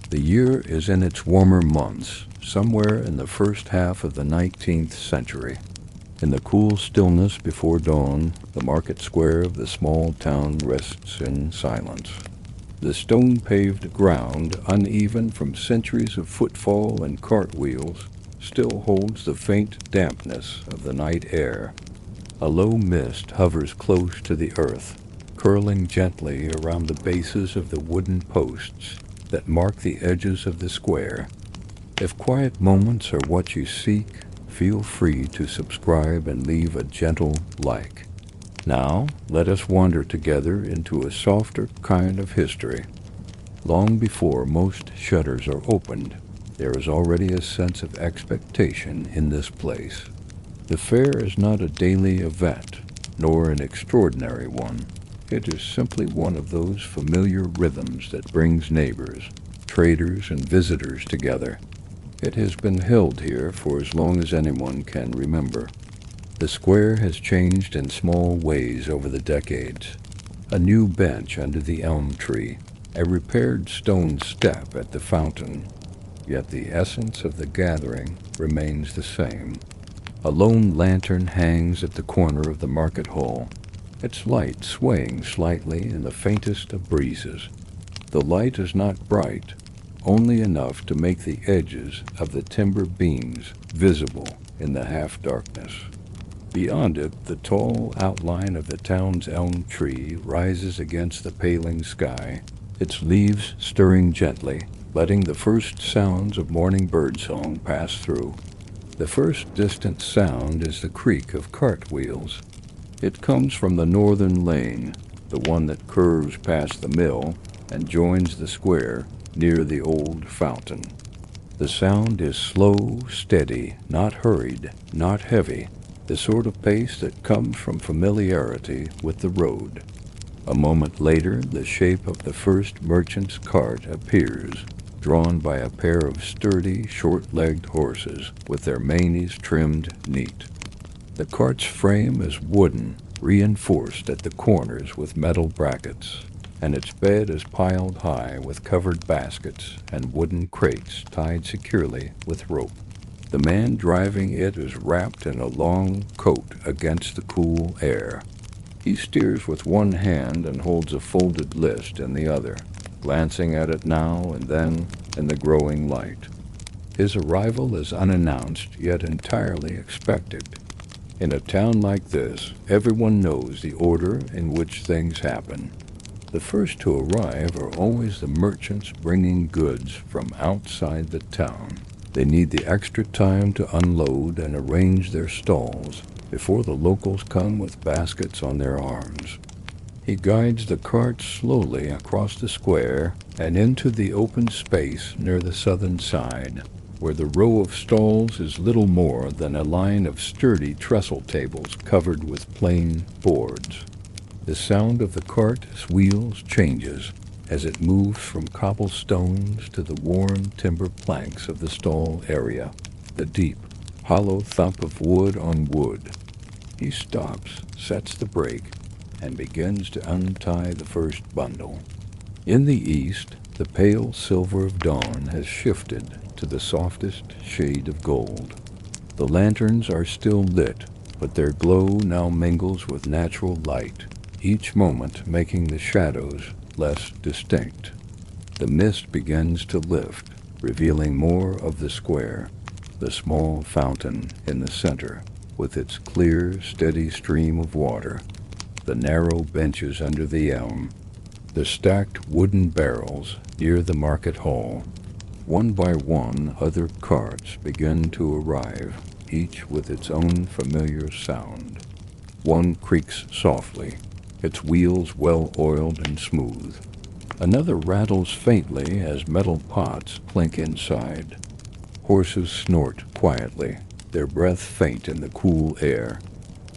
The year is in its warmer months, somewhere in the first half of the 19th century. In the cool stillness before dawn, the market square of the small town rests in silence. The stone-paved ground, uneven from centuries of footfall and cartwheels, still holds the faint dampness of the night air. A low mist hovers close to the earth, curling gently around the bases of the wooden posts that mark the edges of the square. If quiet moments are what you seek, feel free to subscribe and leave a gentle like. Now, let us wander together into a softer kind of history. Long before most shutters are opened, there is already a sense of expectation in this place. The fair is not a daily event, nor an extraordinary one. It is simply one of those familiar rhythms that brings neighbors, traders, and visitors together. It has been held here for as long as anyone can remember. The square has changed in small ways over the decades. A new bench under the elm tree, a repaired stone step at the fountain, yet the essence of the gathering remains the same. A lone lantern hangs at the corner of the market hall, its light swaying slightly in the faintest of breezes. The light is not bright, only enough to make the edges of the timber beams visible in the half-darkness. Beyond it, the tall outline of the town's elm tree rises against the paling sky, its leaves stirring gently, letting the first sounds of morning birdsong pass through. The first distant sound is the creak of cartwheels. It comes from the northern lane, the one that curves past the mill and joins the square near the old fountain. The sound is slow, steady, not hurried, not heavy, the sort of pace that comes from familiarity with the road. A moment later, the shape of the first merchant's cart appears, drawn by a pair of sturdy, short-legged horses with their manes trimmed neat. The cart's frame is wooden, reinforced at the corners with metal brackets, and its bed is piled high with covered baskets and wooden crates tied securely with rope. The man driving it is wrapped in a long coat against the cool air. He steers with one hand and holds a folded list in the other, glancing at it now and then in the growing light. His arrival is unannounced yet entirely expected. In a town like this, everyone knows the order in which things happen. The first to arrive are always the merchants bringing goods from outside the town. They need the extra time to unload and arrange their stalls before the locals come with baskets on their arms. He guides the cart slowly across the square and into the open space near the southern side, where the row of stalls is little more than a line of sturdy trestle tables covered with plain boards. The sound of the cart's wheels changes as it moves from cobblestones to the worn timber planks of the stall area, the deep, hollow thump of wood on wood. He stops, sets the brake, and begins to untie the first bundle. In the east, the pale silver of dawn has shifted to the softest shade of gold. The lanterns are still lit, but their glow now mingles with natural light, each moment making the shadows less distinct. The mist begins to lift, revealing more of the square, the small fountain in the center, with its clear, steady stream of water, the narrow benches under the elm, the stacked wooden barrels near the market hall. One by one, other carts begin to arrive, each with its own familiar sound. One creaks softly, its wheels well-oiled and smooth. Another rattles faintly as metal pots clink inside. Horses snort quietly, their breath faint in the cool air.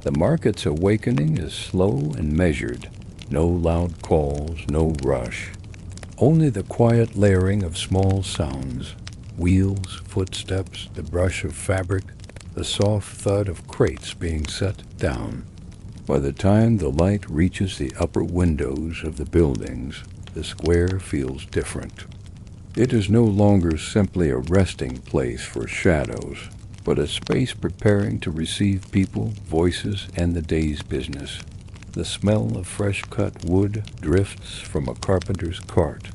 The market's awakening is slow and measured. No loud calls, no rush. Only the quiet layering of small sounds, wheels, footsteps, the brush of fabric, the soft thud of crates being set down. By the time the light reaches the upper windows of the buildings, the square feels different. It is no longer simply a resting place for shadows, but a space preparing to receive people, voices, and the day's business. The smell of fresh-cut wood drifts from a carpenter's cart.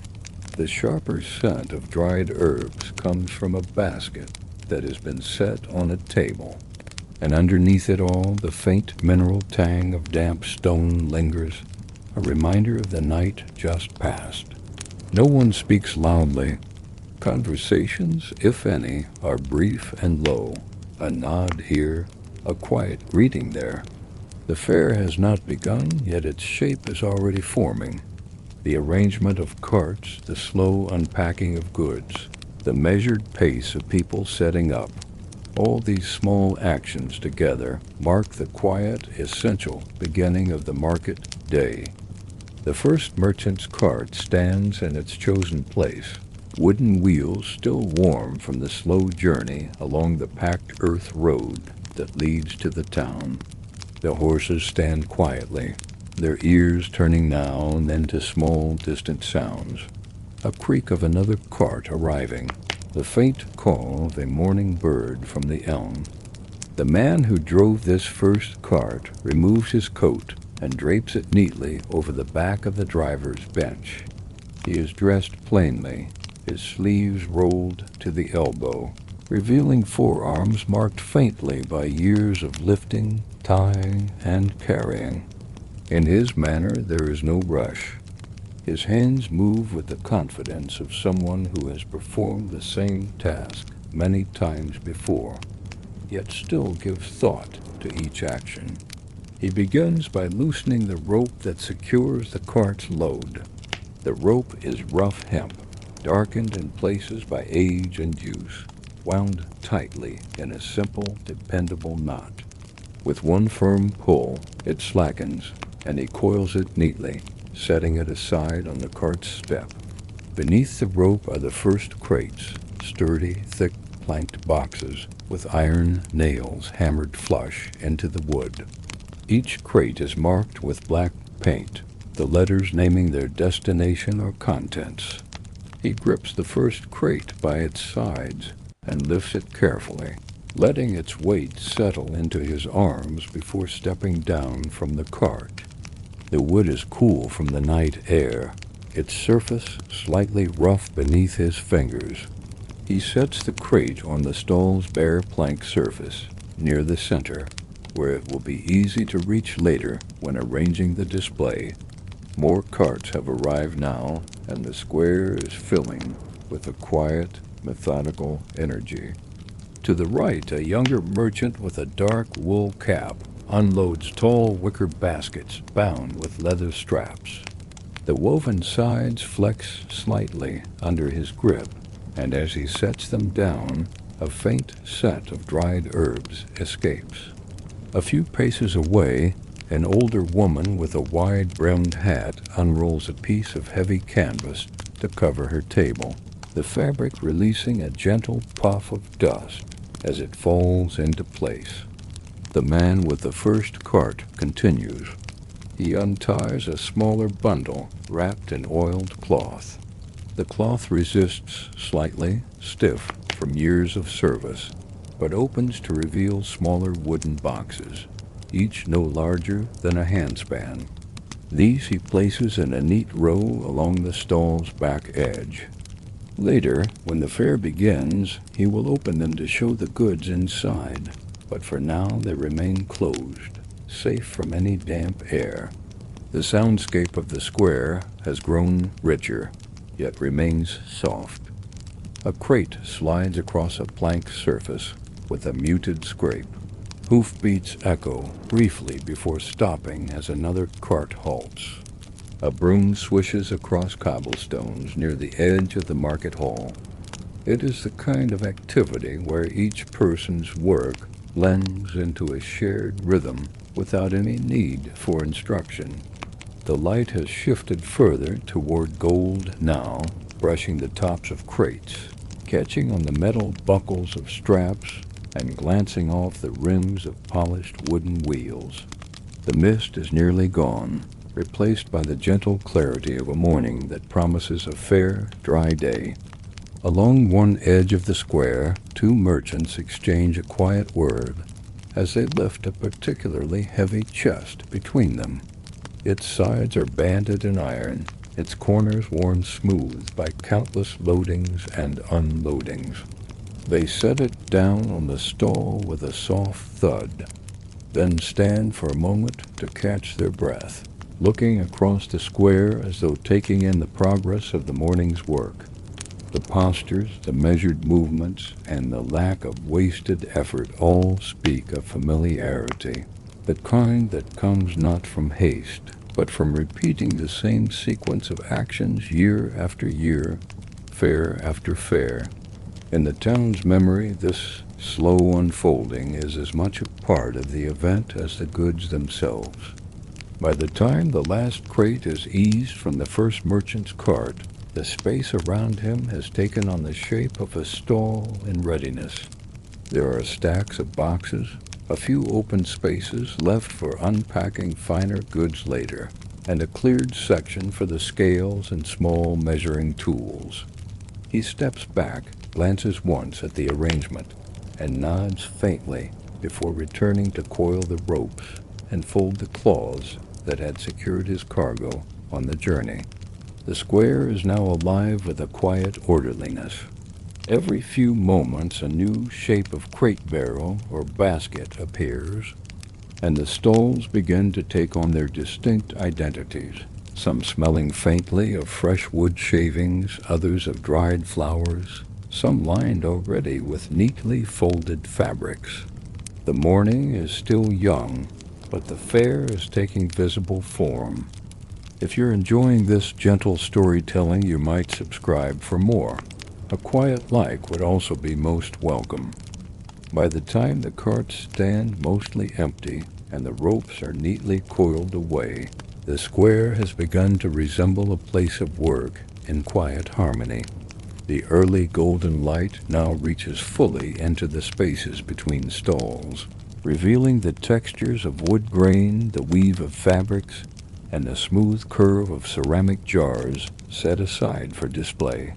The sharper scent of dried herbs comes from a basket that has been set on a table. And underneath it all, the faint mineral tang of damp stone lingers, a reminder of the night just past. No one speaks loudly. Conversations, if any, are brief and low. A nod here, a quiet greeting there. The fair has not begun, yet its shape is already forming. The arrangement of carts, the slow unpacking of goods, the measured pace of people setting up, all these small actions together mark the quiet, essential beginning of the market day. The first merchant's cart stands in its chosen place, wooden wheels still warm from the slow journey along the packed earth road that leads to the town. The horses stand quietly, their ears turning now and then to small, distant sounds. A creak of another cart arriving, the faint call of a morning bird from the elm. The man who drove this first cart removes his coat and drapes it neatly over the back of the driver's bench. He is dressed plainly, his sleeves rolled to the elbow, revealing forearms marked faintly by years of lifting, tying, and carrying. In his manner there is no rush. His hands move with the confidence of someone who has performed the same task many times before, yet still gives thought to each action. He begins by loosening the rope that secures the cart's load. The rope is rough hemp, darkened in places by age and use, wound tightly in a simple, dependable knot. With one firm pull, it slackens, and he coils it neatly, setting it aside on the cart's step. Beneath the rope are the first crates, sturdy, thick planked boxes with iron nails hammered flush into the wood. Each crate is marked with black paint, the letters naming their destination or contents. He grips the first crate by its sides and lifts it carefully, letting its weight settle into his arms before stepping down from the cart. The wood is cool from the night air, its surface slightly rough beneath his fingers. He sets the crate on the stall's bare plank surface, near the center, where it will be easy to reach later when arranging the display. More carts have arrived now, and the square is filling with a quiet, methodical energy. To the right, a younger merchant with a dark wool cap unloads tall wicker baskets bound with leather straps. The woven sides flex slightly under his grip, and as he sets them down, a faint scent of dried herbs escapes. A few paces away, an older woman with a wide-brimmed hat unrolls a piece of heavy canvas to cover her table, the fabric releasing a gentle puff of dust as it falls into place. The man with the first cart continues. He unties a smaller bundle wrapped in oiled cloth. The cloth resists slightly, stiff from years of service, but opens to reveal smaller wooden boxes, each no larger than a handspan. These he places in a neat row along the stall's back edge. Later, when the fair begins, he will open them to show the goods inside, but for now they remain closed, safe from any damp air. The soundscape of the square has grown richer, yet remains soft. A crate slides across a plank surface with a muted scrape. Hoofbeats echo briefly before stopping as another cart halts. A broom swishes across cobblestones near the edge of the market hall. It is the kind of activity where each person's work blends into a shared rhythm without any need for instruction. The light has shifted further toward gold now, brushing the tops of crates, catching on the metal buckles of straps, and glancing off the rims of polished wooden wheels. The mist is nearly gone, replaced by the gentle clarity of a morning that promises a fair, dry day. Along one edge of the square, two merchants exchange a quiet word as they lift a particularly heavy chest between them. Its sides are banded in iron, its corners worn smooth by countless loadings and unloadings. They set it down on the stall with a soft thud, then stand for a moment to catch their breath, looking across the square as though taking in the progress of the morning's work. The postures, the measured movements, and the lack of wasted effort all speak of familiarity, the kind that comes not from haste, but from repeating the same sequence of actions year after year, fair after fair. In the town's memory, this slow unfolding is as much a part of the event as the goods themselves. By the time the last crate is eased from the first merchant's cart, the space around him has taken on the shape of a stall in readiness. There are stacks of boxes, a few open spaces left for unpacking finer goods later, and a cleared section for the scales and small measuring tools. He steps back, glances once at the arrangement, and nods faintly before returning to coil the ropes and fold the cloths that had secured his cargo on the journey. The square is now alive with a quiet orderliness. Every few moments a new shape of crate barrel or basket appears, and the stalls begin to take on their distinct identities, some smelling faintly of fresh wood shavings, others of dried flowers, some lined already with neatly folded fabrics. The morning is still young, but the fair is taking visible form. If you're enjoying this gentle storytelling, you might subscribe for more. A quiet like would also be most welcome. By the time the carts stand mostly empty and the ropes are neatly coiled away, the square has begun to resemble a place of work in quiet harmony. The early golden light now reaches fully into the spaces between stalls, revealing the textures of wood grain, the weave of fabrics, and the smooth curve of ceramic jars set aside for display.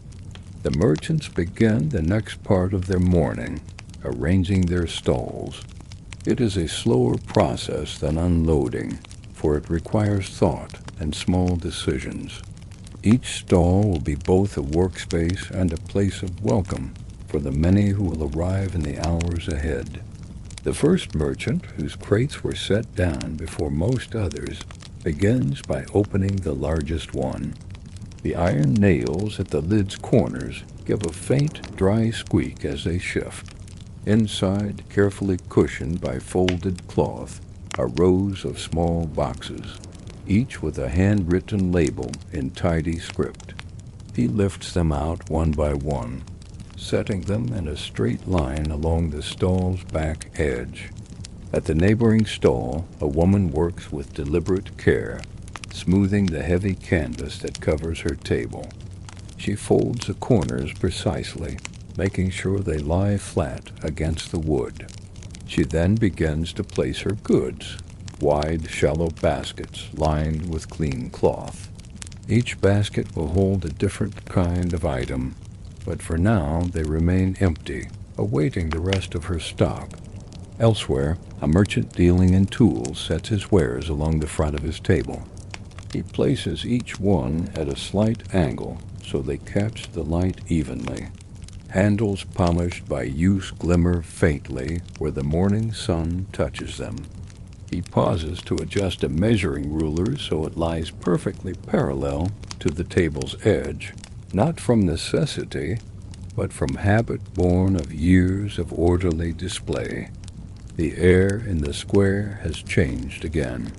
The merchants begin the next part of their morning, arranging their stalls. It is a slower process than unloading, for it requires thought and small decisions. Each stall will be both a workspace and a place of welcome for the many who will arrive in the hours ahead. The first merchant, whose crates were set down before most others, begins by opening the largest one. The iron nails at the lid's corners give a faint, dry squeak as they shift. Inside, carefully cushioned by folded cloth, are rows of small boxes, each with a handwritten label in tidy script. He lifts them out one by one, setting them in a straight line along the stall's back edge. At the neighboring stall, a woman works with deliberate care, smoothing the heavy canvas that covers her table. She folds the corners precisely, making sure they lie flat against the wood. She then begins to place her goods, wide, shallow baskets lined with clean cloth. Each basket will hold a different kind of item, but for now they remain empty, awaiting the rest of her stock. Elsewhere, a merchant dealing in tools sets his wares along the front of his table. He places each one at a slight angle so they catch the light evenly. Handles polished by use glimmer faintly where the morning sun touches them. He pauses to adjust a measuring ruler so it lies perfectly parallel to the table's edge, not from necessity, but from habit born of years of orderly display. The air in the square has changed again.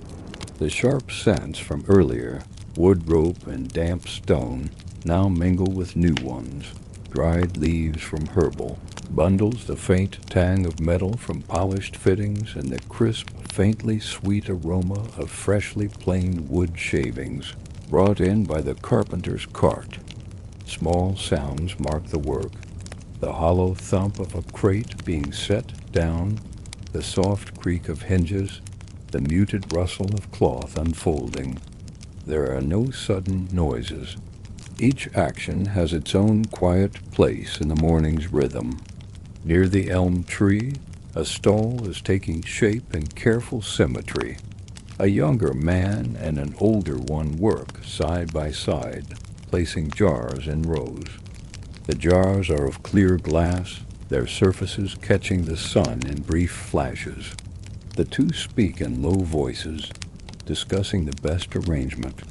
The sharp scents from earlier, wood rope and damp stone, now mingle with new ones, dried leaves from herbal, bundles the faint tang of metal from polished fittings, and the crisp, faintly sweet aroma of freshly planed wood shavings, brought in by the carpenter's cart. Small sounds mark the work, the hollow thump of a crate being set down, the soft creak of hinges, the muted rustle of cloth unfolding. There are no sudden noises. Each action has its own quiet place in the morning's rhythm. Near the elm tree, a stall is taking shape in careful symmetry. A younger man and an older one work side by side, placing jars in rows. The jars are of clear glass, their surfaces catching the sun in brief flashes. The two speak in low voices, discussing the best arrangement.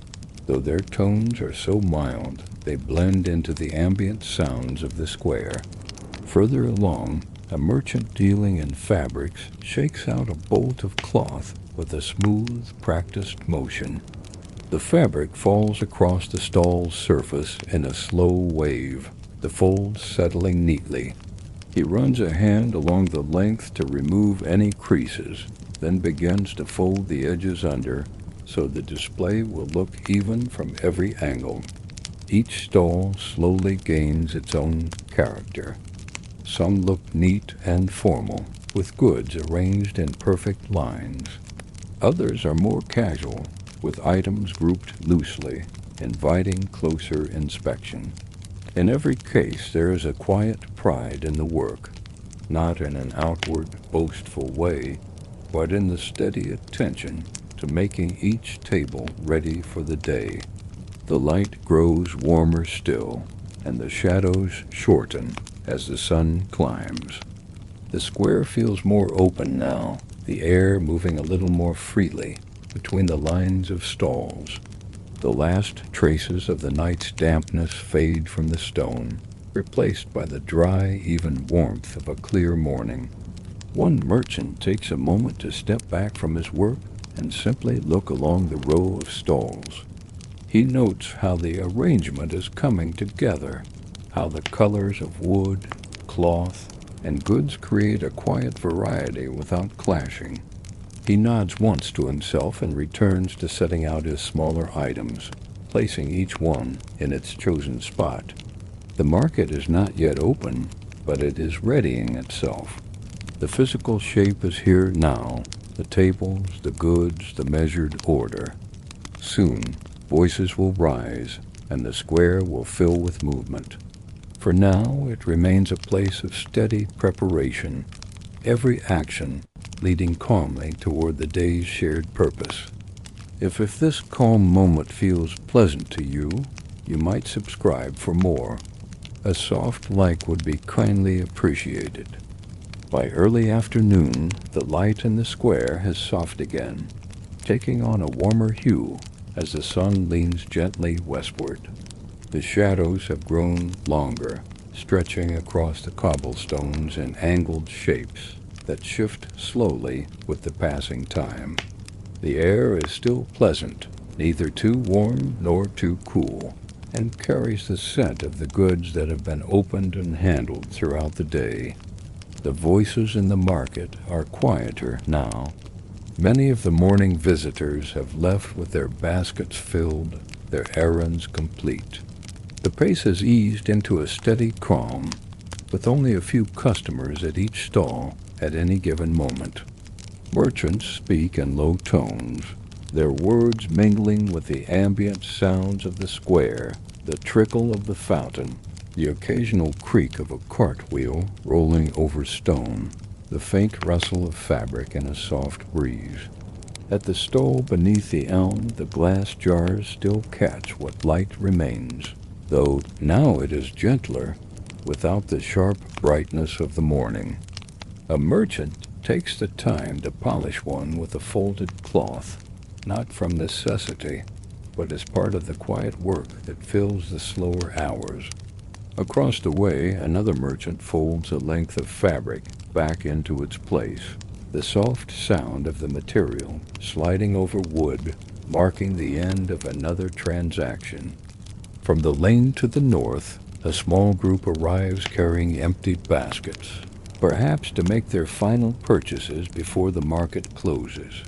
Though their tones are so mild, they blend into the ambient sounds of the square. Further along, a merchant dealing in fabrics shakes out a bolt of cloth with a smooth, practiced motion. The fabric falls across the stall's surface in a slow wave, the folds settling neatly. He runs a hand along the length to remove any creases, then begins to fold the edges under so the display will look even from every angle. Each stall slowly gains its own character. Some look neat and formal, with goods arranged in perfect lines. Others are more casual, with items grouped loosely, inviting closer inspection. In every case there is a quiet pride in the work, not in an outward, boastful way, but in the steady attention to making each table ready for the day. The light grows warmer still, and the shadows shorten as the sun climbs. The square feels more open now, the air moving a little more freely between the lines of stalls. The last traces of the night's dampness fade from the stone, replaced by the dry, even warmth of a clear morning. One merchant takes a moment to step back from his work and simply look along the row of stalls. He notes how the arrangement is coming together, how the colors of wood, cloth, and goods create a quiet variety without clashing. He nods once to himself and returns to setting out his smaller items, placing each one in its chosen spot. The market is not yet open, but it is readying itself. The physical shape is here now, the tables, the goods, the measured order. Soon, voices will rise, and the square will fill with movement. For now, it remains a place of steady preparation, every action leading calmly toward the day's shared purpose. If this calm moment feels pleasant to you, you might subscribe for more. A soft like would be kindly appreciated. By early afternoon, the light in the square has softened again, taking on a warmer hue as the sun leans gently westward. The shadows have grown longer, stretching across the cobblestones in angled shapes that shift slowly with the passing time. The air is still pleasant, neither too warm nor too cool, and carries the scent of the goods that have been opened and handled throughout the day. The voices in the market are quieter now. Many of the morning visitors have left with their baskets filled, their errands complete. The pace has eased into a steady calm, with only a few customers at each stall at any given moment. Merchants speak in low tones, their words mingling with the ambient sounds of the square, the trickle of the fountain, the occasional creak of a cartwheel rolling over stone, the faint rustle of fabric in a soft breeze. At the stall beneath the elm, the glass jars still catch what light remains, though now it is gentler, without the sharp brightness of the morning. A merchant takes the time to polish one with a folded cloth, not from necessity, but as part of the quiet work that fills the slower hours. Across the way, another merchant folds a length of fabric back into its place, the soft sound of the material sliding over wood, marking the end of another transaction. From the lane to the north, a small group arrives carrying emptied baskets, perhaps to make their final purchases before the market closes.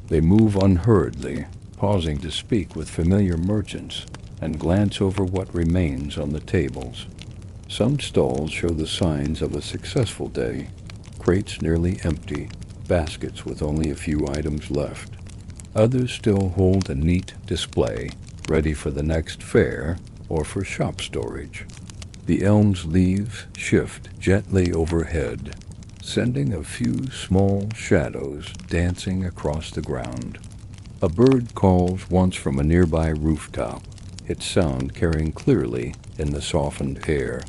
They move unhurriedly, pausing to speak with familiar merchants and glance over what remains on the tables. Some stalls show the signs of a successful day, crates nearly empty, baskets with only a few items left. Others still hold a neat display, ready for the next fair, or for shop storage. The elm's leaves shift gently overhead, sending a few small shadows dancing across the ground. A bird calls once from a nearby rooftop, its sound carrying clearly in the softened air.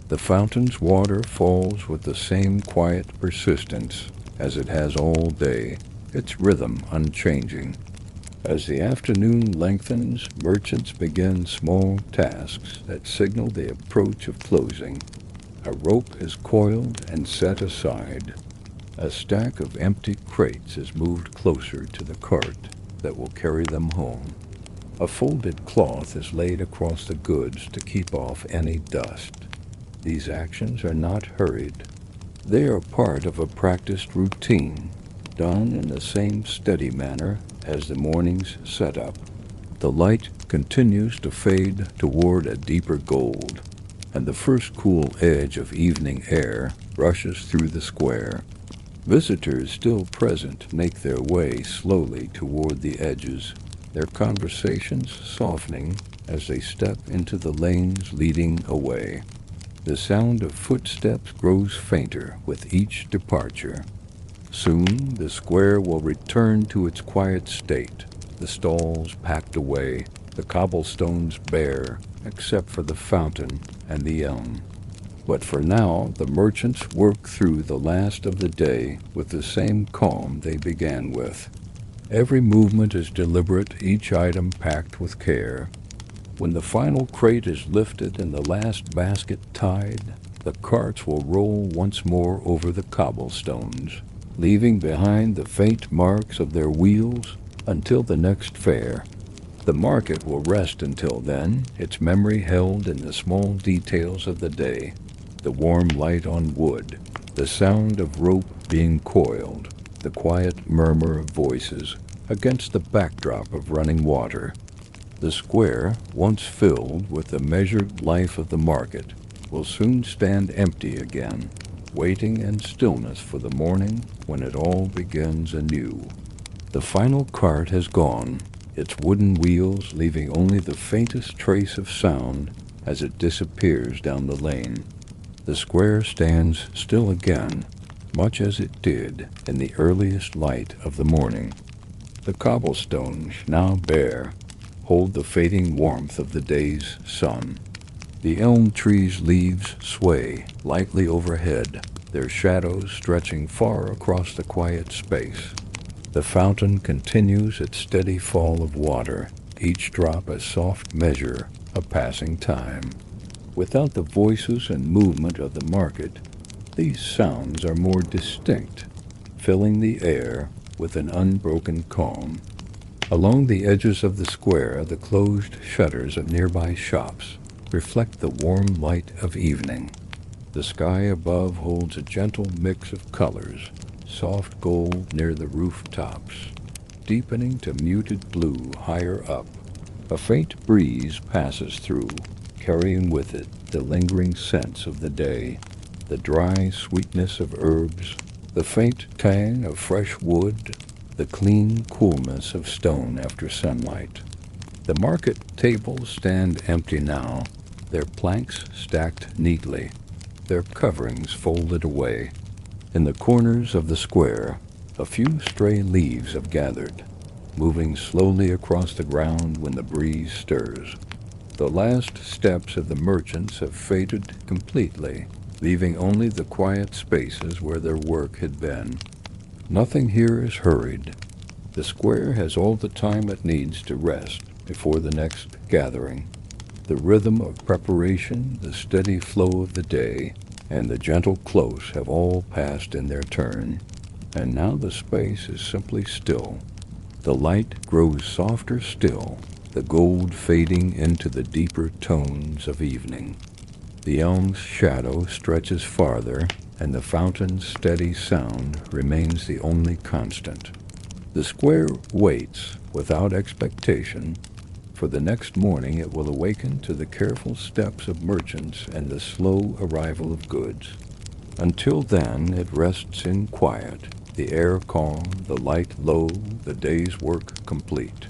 The fountain's water falls with the same quiet persistence as it has all day, its rhythm unchanging. As the afternoon lengthens, merchants begin small tasks that signal the approach of closing. A rope is coiled and set aside. A stack of empty crates is moved closer to the cart that will carry them home. A folded cloth is laid across the goods to keep off any dust. These actions are not hurried. They are part of a practiced routine, done in the same steady manner as the morning's setup. The light continues to fade toward a deeper gold, and the first cool edge of evening air rushes through the square. Visitors still present make their way slowly toward the edges, their conversations softening as they step into the lanes leading away. The sound of footsteps grows fainter with each departure. Soon the square will return to its quiet state, the stalls packed away, the cobblestones bare, except for the fountain and the elm. But for now, the merchants work through the last of the day with the same calm they began with. Every movement is deliberate, each item packed with care. When the final crate is lifted and the last basket tied, the carts will roll once more over the cobblestones, leaving behind the faint marks of their wheels until the next fair. The market will rest until then, its memory held in the small details of the day, the warm light on wood, the sound of rope being coiled, the quiet murmur of voices against the backdrop of running water. The square, once filled with the measured life of the market, will soon stand empty again, waiting in stillness for the morning when it all begins anew. The final cart has gone, its wooden wheels leaving only the faintest trace of sound as it disappears down the lane. The square stands still again, much as it did in the earliest light of the morning. The cobblestones, now bare, hold the fading warmth of the day's sun. The elm tree's leaves sway lightly overhead, their shadows stretching far across the quiet space. The fountain continues its steady fall of water, each drop a soft measure of passing time. Without the voices and movement of the market, these sounds are more distinct, filling the air with an unbroken calm. Along the edges of the square, the closed shutters of nearby shops reflect the warm light of evening. The sky above holds a gentle mix of colors, soft gold near the rooftops, deepening to muted blue higher up. A faint breeze passes through, carrying with it the lingering scents of the day, the dry sweetness of herbs, the faint tang of fresh wood, the clean coolness of stone after sunlight. The market tables stand empty now, their planks stacked neatly, their coverings folded away. In the corners of the square, a few stray leaves have gathered, moving slowly across the ground when the breeze stirs. The last steps of the merchants have faded completely, leaving only the quiet spaces where their work had been. Nothing here is hurried. The square has all the time it needs to rest before the next gathering. The rhythm of preparation, the steady flow of the day, and the gentle close have all passed in their turn, and now the space is simply still. The light grows softer still, the gold fading into the deeper tones of evening. The elm's shadow stretches farther, and the fountain's steady sound remains the only constant. The square waits, without expectation, for the next morning it will awaken to the careful steps of merchants and the slow arrival of goods. Until then it rests in quiet, the air calm, the light low, the day's work complete.